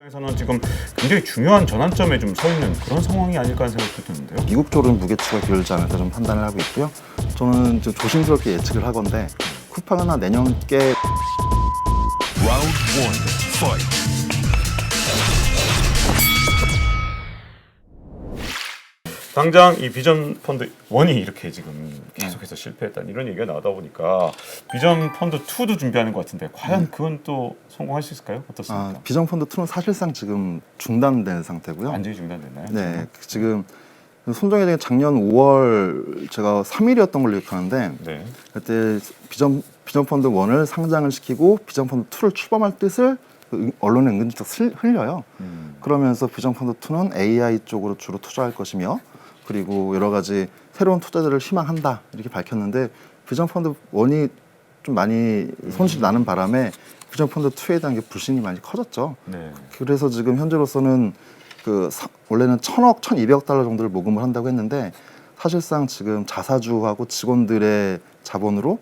에서는 지금 굉장히 중요한 전환점에 좀 서 있는 그런 상황이 아닐까 하는 생각도 드는데요. 미국 쪽은 무게추가 기울지 않을까 좀 판단을 하고 있고요. 저는 좀 조심스럽게 예측을 하건데 쿠팡은 한 내년께 당장 이 비전 펀드 1이 이렇게 지금 계속해서 실패했다는 이런 얘기가 나오다 보니까 비전 펀드 2도 준비하는 것 같은데 과연 그건 또 성공할 수 있을까요? 어떻습니까? 비전 펀드 2는 사실상 지금 중단된 상태고요. 완전히 중단됐나요? 네, 지금 손정 회장이 작년 5월 제가 3일이었던 걸로 기억하는데 네. 그때 비전 펀드 1을 상장을 시키고 비전 펀드 2를 출범할 뜻을 언론에 은근히 흘려요. 그러면서 비전 펀드 2는 AI 쪽으로 주로 투자할 것이며 그리고 여러 가지 새로운 투자들을 희망한다 이렇게 밝혔는데 비전 펀드 1이 좀 많이 손실이 나는 바람에 비전 펀드 2에 대한 게 불신이 많이 커졌죠. 네. 그래서 지금 현재로서는 원래는 1,000억, 1,200억 달러 정도를 모금을 한다고 했는데 사실상 지금 자사주하고 직원들의 자본으로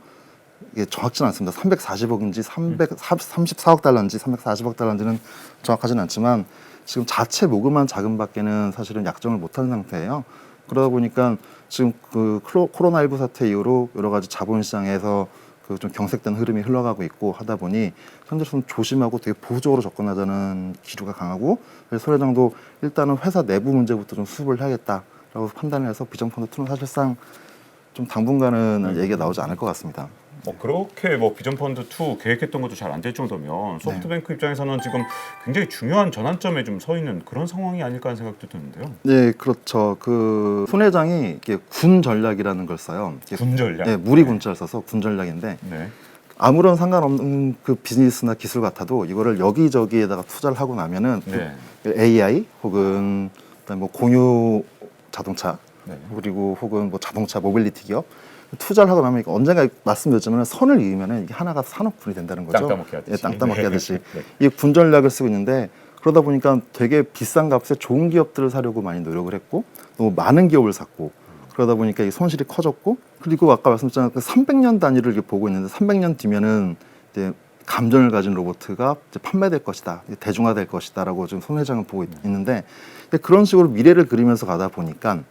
이게 정확지는 않습니다. 340억인지 334억 달러인지 340억 달러인지는 정확하지는 않지만 지금 자체 모금한 자금밖에는 사실은 약정을 못하는 상태예요. 그러다 보니까 지금 코로나19 사태 이후로 여러 가지 자본시장에서 좀 경색된 흐름이 흘러가고 있고 하다 보니 현재로서는 조심하고 되게 보수적으로 접근하자는 기조가 강하고 그래서 소 회장도 일단은 회사 내부 문제부터 좀 수습을 해야겠다라고 판단을 해서 비전 펀드 2는 사실상 좀 당분간은 얘기가 나오지 않을 것 같습니다. 그렇게 비전 펀드 2 계획했던 것도 잘 안 될 정도면 소프트뱅크 입장에서는 지금 굉장히 중요한 전환점에 좀 서 있는 그런 상황이 아닐까 하는 생각도 드는데요. 네, 그렇죠. 손 회장이 이게 군 전략이라는 걸 써요. 군 전략? 네, 무리 군자를 써서 군 전략인데 네. 아무런 상관없는 그 비즈니스나 기술 같아도 이거를 여기저기에다가 투자를 하고 나면은 네. AI 혹은 그다음에 공유 자동차 네. 그리고 혹은 자동차 모빌리티 기업 투자를 하고 나면 언젠가 말씀드렸지만 선을 이으면은 이게 하나가 산업군이 된다는 거죠. 땅 따먹기 하듯이. 예, 땅 따먹기 하듯이. 네. 이 군 전략을 쓰고 있는데 그러다 보니까 되게 비싼 값에 좋은 기업들을 사려고 많이 노력을 했고 너무 많은 기업을 샀고 그러다 보니까 이 손실이 커졌고 그리고 아까 말씀드렸잖아요. 300년 단위를 이렇게 보고 있는데 300년 뒤면은 이제 감정을 가진 로봇가 이제 판매될 것이다, 대중화될 것이다라고 지금 손 회장은 보고 있는데 그런 식으로 미래를 그리면서 가다 보니까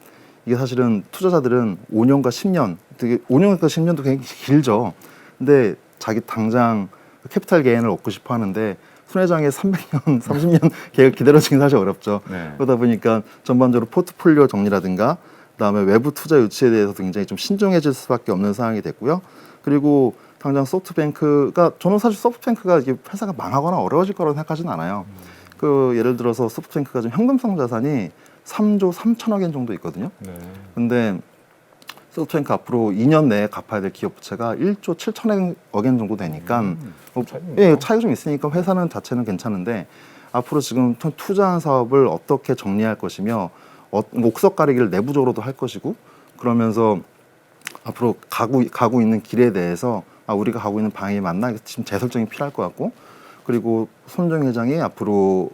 이게 사실은 투자자들은 5년과 10년, 되게 5년과 10년도 굉장히 길죠. 근데 자기 당장 캐피탈 게인을 얻고 싶어 하는데 손 회장의 300년, 30년 계획을 기다려주긴 사실 어렵죠. 네. 그러다 보니까 전반적으로 포트폴리오 정리라든가 그다음에 외부 투자 유치에 대해서 굉장히 좀 신중해질 수밖에 없는 상황이 됐고요. 그리고 당장 소프트뱅크가 저는 사실 소프트뱅크가 이게 회사가 망하거나 어려워질 거라고 생각하지는 않아요. 예를 들어서 소프트뱅크가 지금 현금성 자산이 3조 3천억 엔 정도 있거든요. 네. 근데 소프트뱅크 앞으로 2년 내에 갚아야 될 기업 부채가 1조 7천억 엔 정도 되니까 차이가 좀 있으니까 회사는 자체는 괜찮은데 앞으로 지금 투자한 사업을 어떻게 정리할 것이며 옥석 가리기를 내부적으로도 할 것이고 그러면서 앞으로 가고 있는 길에 대해서 우리가 가고 있는 방향이 맞나 지금 재설정이 필요할 것 같고 그리고 손정 회장이 앞으로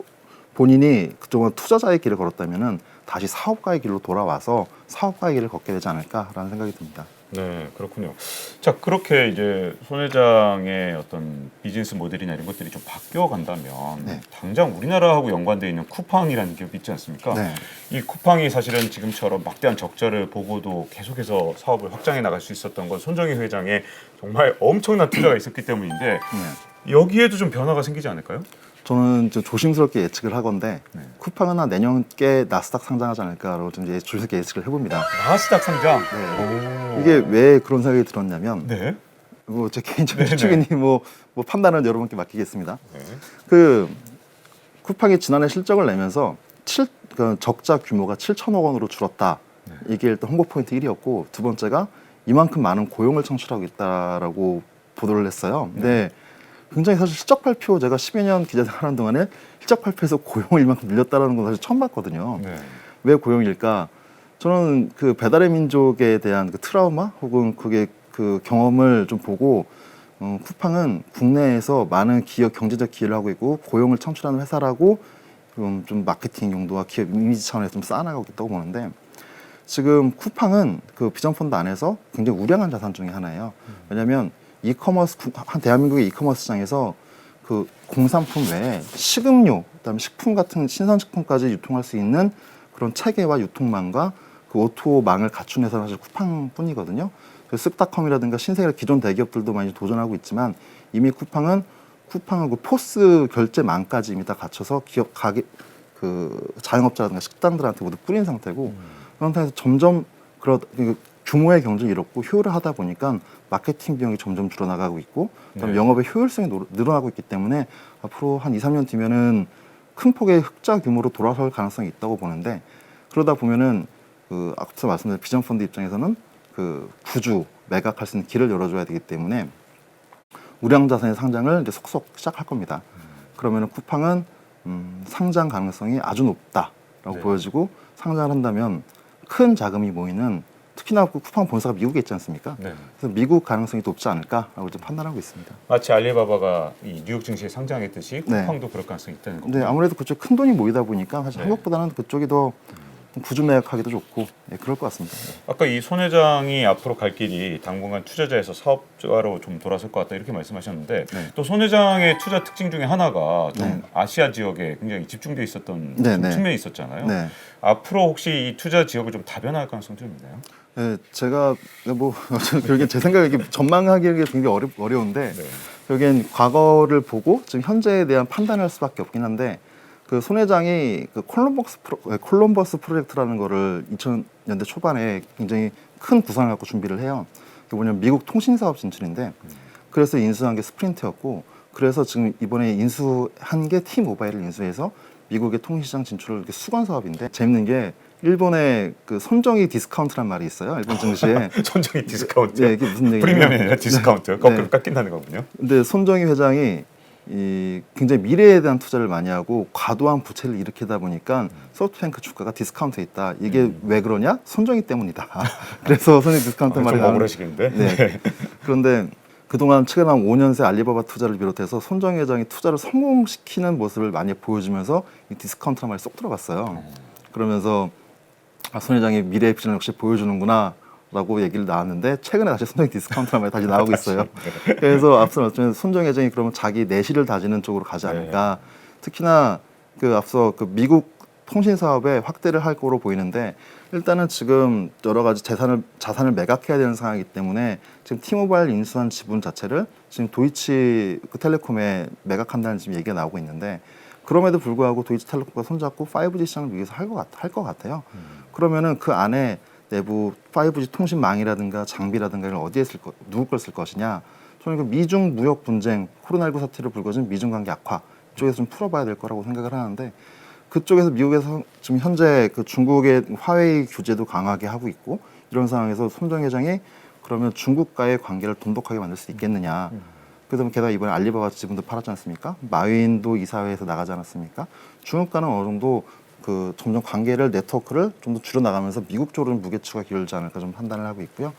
본인이 그동안 투자자의 길을 걸었다면은 다시 사업가의 길로 돌아와서 사업가의 길을 걷게 되지 않을까라는 생각이 듭니다. 네, 그렇군요. 자, 그렇게 이제 손 회장의 어떤 비즈니스 모델이나 이런 것들이 좀 바뀌어 간다면 네. 당장 우리나라하고 연관되어 있는 쿠팡이라는 기업이 있지 않습니까? 네. 이 쿠팡이 사실은 지금처럼 막대한 적자를 보고도 계속해서 사업을 확장해 나갈 수 있었던 건 손정희 회장의 정말 엄청난 투자가 있었기 때문인데 여기에도 좀 변화가 생기지 않을까요? 저는 좀 조심스럽게 예측을 하건데 쿠팡은 한 내년께 나스닥 상장하지 않을까라고 좀 조심스럽게 예측을 해봅니다. 나스닥 상장? 네. 이게 왜 그런 생각이 들었냐면 네. 제 개인적인 추측이니 판단은 여러분께 맡기겠습니다. 네. 쿠팡이 지난해 실적을 내면서 적자 규모가 7천억 원으로 줄었다. 이게 일단 홍보 포인트 1위였고 두 번째가 이만큼 많은 고용을 창출하고 있다라고 보도를 했어요. 근데 굉장히 사실 실적 발표 제가 10여 년 기자 생활하는 동안에 실적 발표에서 고용을 이만큼 늘렸다는 건 사실 처음 봤거든요. 네. 왜 고용일까? 저는 배달의 민족에 대한 트라우마 혹은 그게 경험을 좀 보고 쿠팡은 국내에서 많은 경제적 기여를 하고 있고 고용을 창출하는 회사라고 좀 마케팅 용도와 기업 이미지 차원에서 좀 쌓아나가고 있다고 보는데 지금 쿠팡은 비전 펀드 안에서 굉장히 우량한 자산 중에 하나예요. 왜냐하면 대한민국의 이커머스 시장에서 그 공산품 외에 식음료, 그다음에 식품 같은 신선식품까지 유통할 수 있는 그런 체계와 유통망과 그 오토망을 갖춘 회사는 사실 쿠팡뿐이거든요. 쓱닷컴이라든가 신세계 기존 대기업들도 많이 도전하고 있지만 이미 쿠팡은 그 포스 결제망까지 이미 다 갖춰서 기업 가게 그 자영업자라든가 식당들한테 모두 뿌린 상태고 그런 상태에서 점점 그 규모의 경쟁이 이렇고 효율을 하다 보니까 마케팅 비용이 점점 줄어나가고 있고 그다음에 영업의 효율성이 늘어나고 있기 때문에 앞으로 한 2, 3년 뒤면은 큰 폭의 흑자 규모로 돌아설 가능성이 있다고 보는데 그러다 보면은 그 앞서 말씀드린 비전 펀드 입장에서는 그 구주 매각할 수 있는 길을 열어줘야 되기 때문에 우량 자산의 상장을 이제 속속 시작할 겁니다. 그러면은 쿠팡은 상장 가능성이 아주 높다라고 보여지고 상장을 한다면 큰 자금이 모이는 특히나 쿠팡 본사가 미국에 있지 않습니까? 네. 그래서 미국 가능성이 높지 않을까라고 좀 판단하고 있습니다. 마치 알리바바가 이 뉴욕 증시에 상장했듯이 쿠팡도 그럴 가능성이 있다는 거죠. 네, 아무래도 그쪽 큰 돈이 모이다 보니까 사실 네. 한국보다는 그쪽이 더 구주 매각하기도 좋고 그럴 것 같습니다. 아까 이 손 회장이 앞으로 갈 길이 당분간 투자자에서 사업자로 좀 돌아설 것 같다 이렇게 말씀하셨는데 또 손 회장의 투자 특징 중에 하나가 좀 아시아 지역에 굉장히 집중돼 있었던 측면이 있었잖아요. 앞으로 혹시 이 투자 지역을 좀 다변화할 가능성 좀 있나요? 네, 제가 뭐 결국엔 제 생각에 전망하기가 굉장히 어려운데 결국엔 과거를 보고 지금 현재에 대한 판단을 할 수밖에 없긴 한데 그 손 회장이 그 콜럼버스 프로젝트라는 거를 2000년대 초반에 굉장히 큰 구상을 갖고 준비를 해요. 그게 뭐냐면 미국 통신 사업 진출인데 그래서 인수한 게 스프린트였고 그래서 지금 이번에 인수한 게 T-모바일을 인수해서 미국의 통신시장 진출을 이렇게 수건 사업인데 재밌는 게 일본의 그 손정희 디스카운트란 말이 있어요. 일본 증시에 손정희 디스카운트. 네, 이게 무슨 얘기냐면 프리미엄이 아니라 디스카운트. 거꾸로 깎인다는 거군요. 근데 손정희 회장이 굉장히 미래에 대한 투자를 많이 하고 과도한 부채를 일으키다 보니까 소프트뱅크 주가가 디스카운트에 있다. 이게 왜 그러냐? 손정희 때문이다. 그래서 손정희 디스카운트 말이 좀 억울하시겠는데. 네. 그런데 그동안 최근 한 5년 새 알리바바 투자를 비롯해서 손정희 회장이 투자를 성공시키는 모습을 많이 보여주면서 이 디스카운트란 말이 쏙 들어갔어요. 그러면서 손 회장이 미래의 비전을 역시 보여주는구나 라고 얘기를 나왔는데 최근에 다시 손정희 디스카운트란 말이 다시 나오고 있어요. 그래서 앞서 말씀드린 손정희 회장이 그러면 자기 내실을 다지는 쪽으로 가지 않을까. 특히나 그 앞서 그 미국 통신 사업에 확대를 할 거로 보이는데 일단은 지금 여러 가지 자산을 매각해야 되는 상황이기 때문에 지금 T-모바일 인수한 지분 자체를 지금 도이치텔레콤에 매각한다는 지금 얘기가 나오고 있는데 그럼에도 불구하고 도이치텔레콤과 손잡고 5G 시장을 위해서 할 것 같아요. 그러면은 그 안에 내부 5G 통신망이라든가 장비라든가 이걸 어디에 누구 걸 쓸 것이냐. 저는 그 미중 무역 분쟁, 코로나19 사태로 불거진 미중 관계 악화 이쪽에서 좀 풀어봐야 될 거라고 생각을 하는데 그쪽에서 미국에서 지금 현재 그 중국의 화웨이 규제도 강하게 하고 있고 이런 상황에서 손정희 회장이 그러면 중국과의 관계를 돈독하게 만들 수 있겠느냐. 그다음에 게다가 이번에 알리바바 지분도 팔았지 않습니까? 마윈도 이사회에서 나가지 않았습니까? 중국과는 어느 정도 그 점점 관계를 네트워크를 좀 더 줄여 나가면서 미국 쪽으로는 무게추가 기울지 않을까 좀 판단을 하고 있고요.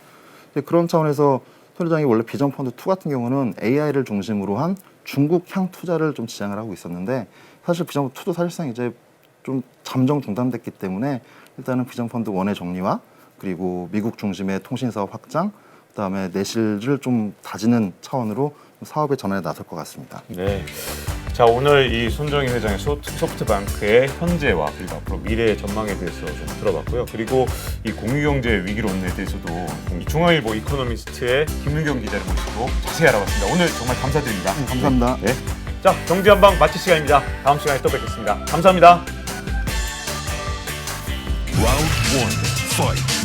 그런 차원에서 손 회장이 원래 비전 펀드 2 같은 경우는 AI를 중심으로 한 중국향 투자를 좀 지향을 하고 있었는데 사실 비전 펀드 2도 사실상 이제 좀 잠정 중단됐기 때문에 일단은 비전 펀드 1의 정리와 그리고 미국 중심의 통신 사업 확장, 그다음에 내실을 좀 다지는 차원으로 사업의 전환에 나설 것 같습니다. 네. 자, 오늘 이 손정희 회장의 소프트뱅크의 현재와 그리고 앞으로 미래의 전망에 대해서 좀 들어봤고요. 그리고 이 공유경제 위기론에 대해서도 이 중앙일보 이코노미스트의 김윤경 기자를 모시고 자세히 알아봤습니다. 오늘 정말 감사드립니다. 감사합니다. 네. 자, 경제 한방 마칠 시간입니다. 다음 시간에 또 뵙겠습니다. 감사합니다. Round 1, fight.